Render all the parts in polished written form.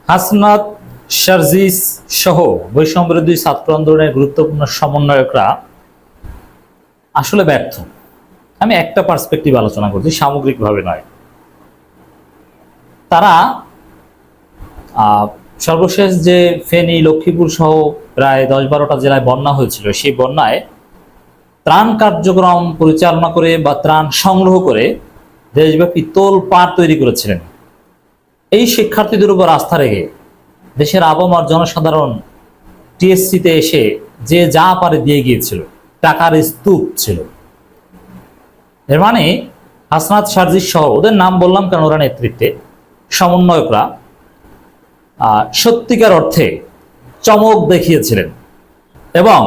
হাসনাত শারজিস সহ বৈষম্যবিরোধী ছাত্র আন্দোলনের গুরুত্বপূর্ণ সমন্বয়করা আসলে ব্যর্থ। আমি একটা পার্সপেক্টিভ আলোচনা করছি, সামগ্রিকভাবে নয়। তারা সর্বশেষ যে ফেনী, লক্ষ্মীপুর সহ প্রায় 10-12টা জেলায় বন্যা হয়েছিল, সেই বন্যায় ত্রাণ কার্যক্রম পরিচালনা করে বা ত্রাণ সংগ্রহ করে দেশব্যাপী তোলপাড় তৈরি করেছিলেন। এই শিক্ষার্থীদের উপর আস্থা রেখে দেশের আবহাওয়ার জনসাধারণ টিএসসিতে এসে যে যা পারে দিয়ে গিয়েছিল, টাকার স্তূপ ছিল। এর মানে হাসনাত শারজিস সহ, ওদের নাম বললাম কারণ ওরা নেতৃত্বে, সমন্বয়করা সত্যিকার অর্থে চমক দেখিয়েছিলেন এবং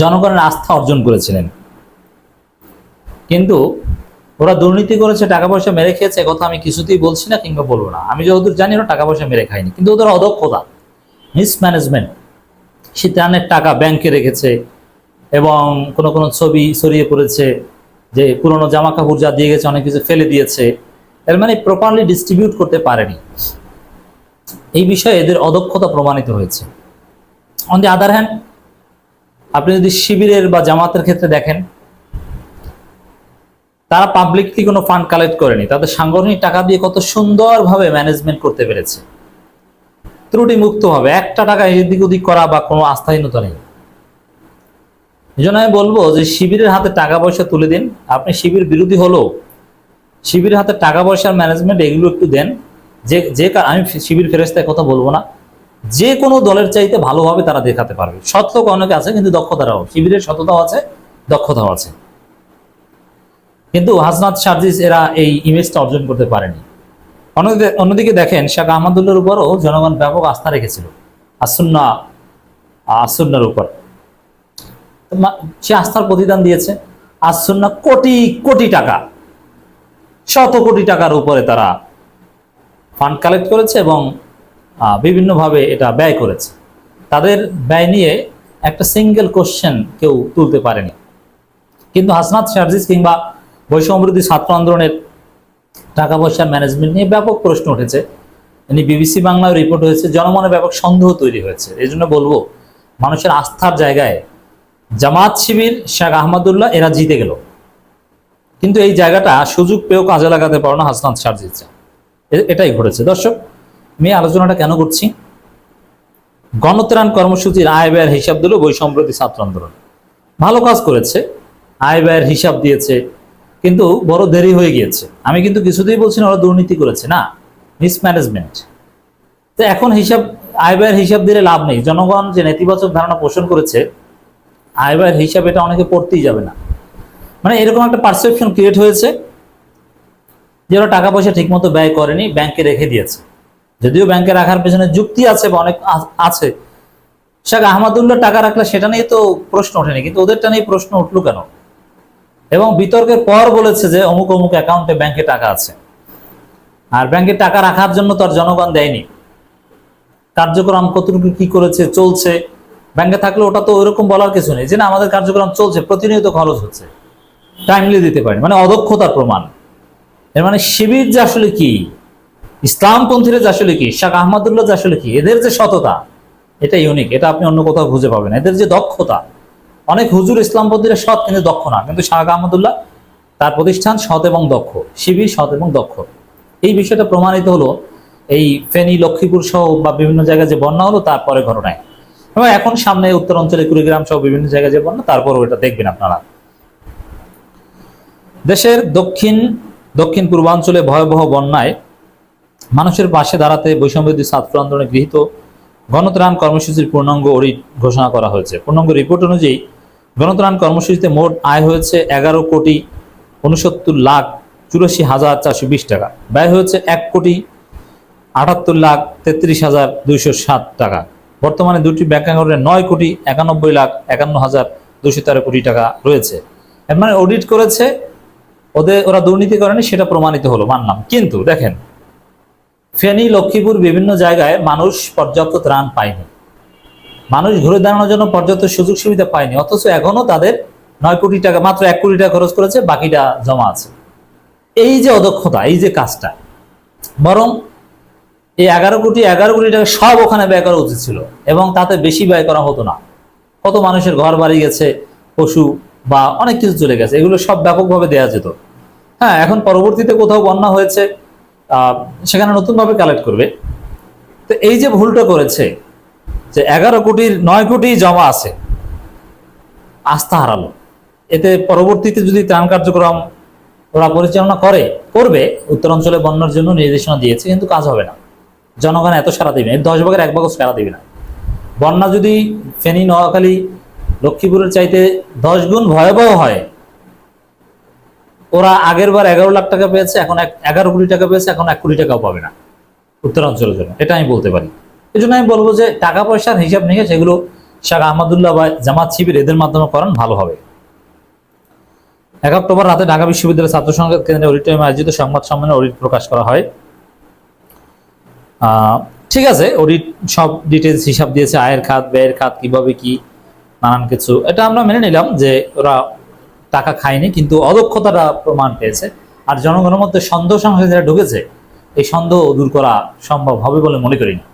জনগণের আস্থা অর্জন করেছিলেন। কিন্তু ওরা দুর্নীতি করেছে, টাকা পয়সা মেরে খেয়েছে, কথা আমি কিছুতেই বলছি না কিংবা বলবো না। আমি যতদূর জানি ওরা টাকা পয়সা মেরে খায়নি, কিন্তু ওদের অদক্ষতা, মিসম্যানেজমেন্ট, সে ত্রাণের টাকা ব্যাংকে রেখেছে এবং কোনো কোনো ছবি ছড়িয়ে পড়েছে যে পুরনো জামা কাপড় যা দিয়ে গেছে অনেক কিছু ফেলে দিয়েছে। এর মানে প্রপারলি ডিস্ট্রিবিউট করতে পারেনি। এই বিষয়ে এদের অদক্ষতা প্রমাণিত হয়েছে। অন দি আদার হ্যান্ড, আপনি যদি শিবিরের বা জামাতের ক্ষেত্রে দেখেন, তারা পাবলিকলি কোনো ফান্ড কালেক্ট করেনি, তাদের সাংগঠনিক টাকা দিয়ে কত সুন্দরভাবে ম্যানেজমেন্ট করতে পেরেছে, ত্রুটি মুক্তভাবে। একটা টাকা এদিক ওদিক করা বা কোনো আস্থাহীনতা নেই। এই জন্য আমি বলবো যে শিবিরের হাতে টাকা পয়সা তুলে দিন। আপনি শিবির বিরোধী হলেও শিবিরের হাতে টাকা পয়সার ম্যানেজমেন্ট এগুলো একটু দেন। আমি শিবির ফেরেস্তায় কথা বলবো না, যে কোনো দলের চাইতে ভালোভাবে তারা দেখাতে পারবে। সৎ লোক অনেকে আছে, কিন্তু দক্ষতারাও, শিবিরের সততাও আছে, দক্ষতাও আছে। কিন্তু হাসনাত শারজিস এরা এই ইমেজটা অর্জন করতে পারেনি। অন্যদিকে দেখেন, শেখ আহমদুল্লাহর উপরও জনগণ ব্যাপক আস্থা রেখেছিল, আসুন্নার উপর। সে আস্থার প্রতিদান দিয়েছে। আসুন্না কোটি কোটি টাকা, শত কোটি টাকার উপরে তারা ফান্ড কালেক্ট করেছে এবং বিভিন্নভাবে এটা ব্যয় করেছে। তাদের ব্যয় নিয়ে একটা সিঙ্গেল কোশ্চেন কেউ তুলতে পারেনি। কিন্তু হাসনাত শারজিস কিংবা বৈষম্যবিরোধী ছাত্র আন্দোলনের টাকা পয়সার ম্যানেজমেন্ট নিয়ে ব্যাপক প্রশ্ন উঠেছে। বিবিসি বাংলায় রিপোর্ট হয়েছে, জনমনে ব্যাপক সন্দেহ তৈরি হয়েছে। এই জন্য বলবো, মানুষের আস্থার জায়গায় জামাত, শিবির, শেখ আহমদুল্লাহ এরা জিতে গেল, কিন্তু এই জায়গাটা সুযোগ পেয়েও কাজে লাগাতে পারো না হাসনাত শারজিস। এটাই ঘটেছে। দর্শক, আমি আলোচনাটা কেন করছি? গণত্রাণ কর্মসূচির আয় ব্যয়ের হিসাব দিল বৈষম্যবিরোধী ছাত্র আন্দোলন। ভালো কাজ করেছে, আয় ব্যয়ের হিসাব দিয়েছে, কিন্তু বড় দেরি হয়ে গিয়েছে। আমি কিন্তু কিছুতেই বলছি না ওরা দুর্নীতি করেছে, না, মিসম্যানেজমেন্ট। তো এখন আয় ব্যয়ের হিসাব দিলে লাভ নেই। জনগণ যে নেতিবাচক ধারণা পোষণ করেছে, আয় ব্যয়ের হিসাব, এটা অনেকে পড়তেই যাবে না। মানে এরকম একটা পারসেপশন ক্রিয়েট হয়েছে যে ওরা টাকা পয়সা ঠিক মতো ব্যয় করেনি, ব্যাংকে রেখে দিয়েছে। যদিও ব্যাংকে রাখার পেছনে যুক্তি আছে বা অনেক আছে। শেখ আহমদুল্লাহ টাকা রাখলে সেটা নিয়ে তো প্রশ্ন ওঠেনি, কিন্তু ওদেরটা নিয়ে প্রশ্ন উঠলো কেন? এবং বিতর্কের পর বলেছে যে অমুক অমুক অ্যাকাউন্টে ব্যাংকে টাকা আছে। আর ব্যাংকে টাকা রাখার জন্য তো আর জনগণ দেয়নি। কার্যক্রম কতটুকু কি করেছে, চলছে, ব্যাংকে থাকলে ওটা তো ওইরকম বলার কিছু নেই যে না আমাদের কার্যক্রম চলছে, প্রতিনিয়ত খরচ হচ্ছে, টাইমলি দিতে পারেনি, মানে অদক্ষতার প্রমাণ। এর মানে শিবির যে আসলে কি, ইসলামপন্থীরা যে আসলে কি, শেখ আহমদুল্লাহ যে আসলে কি, এদের যে সততা, এটা ইউনিক, এটা আপনি অন্য কোথাও খুঁজে পাবেন। এদের যে দক্ষতা, অনেক হুজুর ইসলামপন্থীরা সৎ কিন্তু দক্ষ না, কিন্তু শেখ আহমদুল্লাহ তার প্রতিষ্ঠান সৎ এবং দক্ষ, শিবির সৎ এবং দক্ষ। এই বিষয়টা প্রমাণিত হলো এই ফেনী, লক্ষ্মীপুর সহ বা বিভিন্ন জায়গায় যে বন্যা হলো তারপরে ঘটনায়, এবং এখন সামনে উত্তর অঞ্চলে কুড়িগ্রাম সহ বিভিন্ন জায়গায় যে বন্যা, তারপরও এটা দেখবেন আপনারা। দেশের দক্ষিণ পূর্বাঞ্চলে ভয়াবহ বন্যায় মানুষের পাশে দাঁড়াতে বৈষম্যবিরোধী ছাত্র আন্দোলনে গৃহীত গণত্রাণ কর্মসূচির পূর্ণাঙ্গ অডিট ঘোষণা করা হয়েছে। পূর্ণাঙ্গ রিপোর্ট অনুযায়ী গণত্রাণ কর্মসূচিতে মোট আয় হয়েছে 11,69,84,420 টাকা, ব্যয় হয়েছে 1,78,33,207 টাকা। বর্তমানে দুটি ব্যাংক অ্যাকাউন্টে 9,91,51,213 কোটি টাকা রয়েছে। এর মানে অডিট করেছে, ওরা দুর্নীতি করেনি, সেটা প্রমাণিত হলো, মানলাম। কিন্তু দেখেন, ফেনী, লক্ষ্মীপুর বিভিন্ন জায়গায় মানুষ পর্যাপ্ত ত্রাণ পায়নি, মানুষ ঘুরে দাঁড়ানোর জন্য পর্যাপ্ত সুযোগ সুবিধা পায়নি, অথচ এখনো তাদের 9 কোটি টাকা, মাত্র 1 কোটি টাকা খরচ করেছে, বাকিটা জমা আছে। এই যে অদক্ষতা, এই যে কাজটা, বরং এই 11 কোটি টাকা সব ওখানে ব্যয় করা উচিত ছিল, এবং তাতে বেশি ব্যয় করা হতো না। কত মানুষের ঘর বাড়ি গেছে, পশু বা অনেক কিছু চলে গেছে, এগুলো সব ব্যাপকভাবে দেওয়া যেত। হ্যাঁ, এখন পরবর্তীতে কোথাও বন্যা হয়েছে, সেখানে নতুনভাবে কালেক্ট করবে। তো এই যে ভুলটা করেছে, যে 11 কোটির 9 কোটি জমা আছে, আস্থা হারালো। এতে পরবর্তীতে যদি ত্রাণ কার্যক্রম ওরা পরিচালনা করবে, উত্তরাঞ্চলে বন্যার জন্য নির্দেশনা দিয়েছে, কিন্তু কাজ হবে না। জনগণ এত সাড়া দিবে না, 10 ভাগের 1 ভাগও সাড়া দিবে না। বন্যা যদি ফেনী, নোয়াখালী, লক্ষ্মীপুরের চাইতে 10 গুণ ভয়াবহ হয়, ওরা আগের বার 11 লাখ টাকা পেয়েছে, এখন 11 কোটি টাকা পেয়েছে, এখন 1 কোটি টাকাও পাবে না উত্তরাঞ্চলের জন্য, এটা আমি বলতে পারি। এই জন্য আমি বলবো যে টাকা পয়সার হিসাব নিকাশ এগুলো শেখ আহমদুল্লাহ বা জামাত শিবির এদের মাধ্যমে করান ভালো হবে। 1 অক্টোবর রাতে ঢাকা বিশ্ববিদ্যালয়ের ছাত্র সংসদ কেন্দ্রে অডিটোরিয়ামে আয়োজিত সংবাদ সম্মেলনে অডিট প্রকাশ করা হয়। ঠিক আছে, অডিট সব ডিটেলস হিসাব দিয়েছে, আয়ের খাত, ব্যয়ের খাত, কিভাবে কি, নানান কিছু, এটা আমরা মেনে নিলাম যে ওরা টাকা খায়নি, কিন্তু অদক্ষতাটা প্রমাণ পেয়েছে। আর জনগণের মধ্যে সন্দেহ সংশয় যেটা ঢুকেছে, এই সন্দেহ দূর করা সম্ভব হবে বলে মনে করি না।